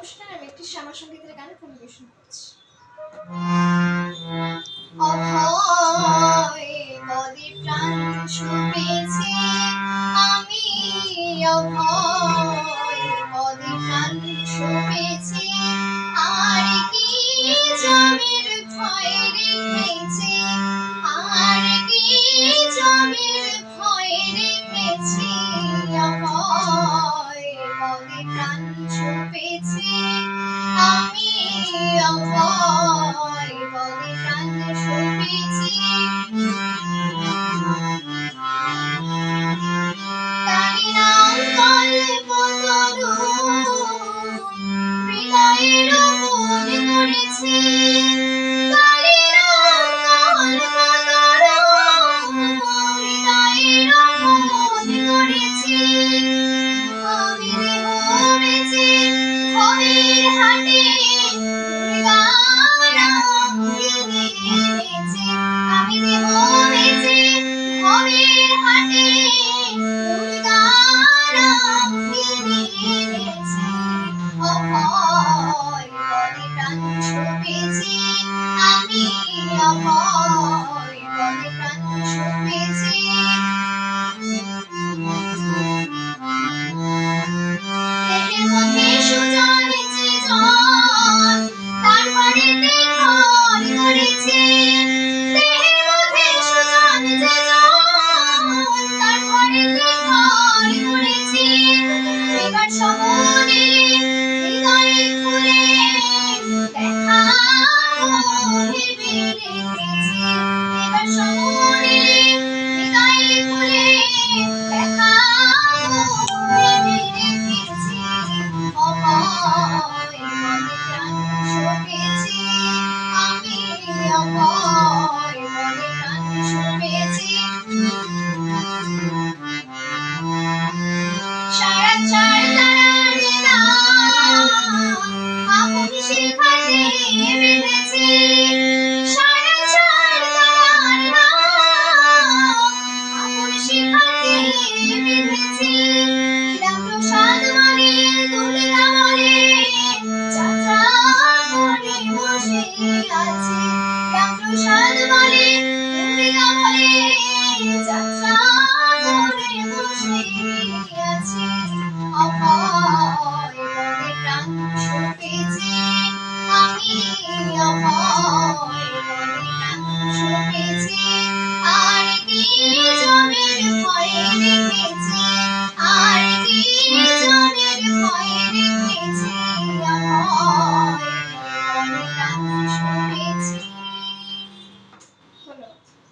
অনুষ্ঠানে আমি একটি শ্যামা সঙ্গীতের গান পরিবেশন করছি। অভয় পদে প্রাণ ছুপেছি আমি, অভয় পদে প্রাণ ছুপেছি, আর কি জমের ভয় রেখেছি, আর কি জমের ভয় রেখেছি, অভয় পদে প্রাণ ছুপেছি আমি, অভয় পদে প্রাণ ছুপেছি। তারি নাম কল্পতরু হৃদয়ের মনে করেছি, তারি নাম কল্পতরু হৃদয়ের মনে করেছি। আমি দেহ বেচে ভবের হাটে দুর্গারাম কিনে এনেছি, আমি দেহ বেচে ভবের হাটে দুর্গারাম কিনে এনেছি। অভয় পদে প্রাণ ছুপেছি আমি, অভয় পদে প্রাণ ছুপেছি। দেহের মধ্যে সুজন যে জন, তারপরেতে ঘর করেছি, দেহের মধ্যে সুজন যে জন, তারপরেতে ঘর করেছি। এবার সমনে হৃদয়ে খুলে দেখাবো ভেবে রেখেছি, এবার সমনে হৃদয়ে খুলে দেখাবো ভেবে রেখেছি। অভয় পদে প্রাণ ছুপেছি আমি, অভয় পদে প্রাণ ছুপেছি। সারা চার তারার নাম আপন শিখাতে বেঁধেছি, সারা চার তারার নাম আপন শিখাতে বেঁধেছি। রামপ্রসাদ বলে দুর্গা বলে যাত্রা করে বসে আছি, রামপ্রসাদ বলে দুর্গা বলে যাত্রা করে বসে আছি। অভয় পদে প্রাণ ছুপেছি আমি, অভয় পদে প্রাণ ছুপেছি, আর কি জমের ভয় রেখেছি, আর কি জমের ভয় রেখেছি, অভয় পদে প্রাণ ছুপেছি।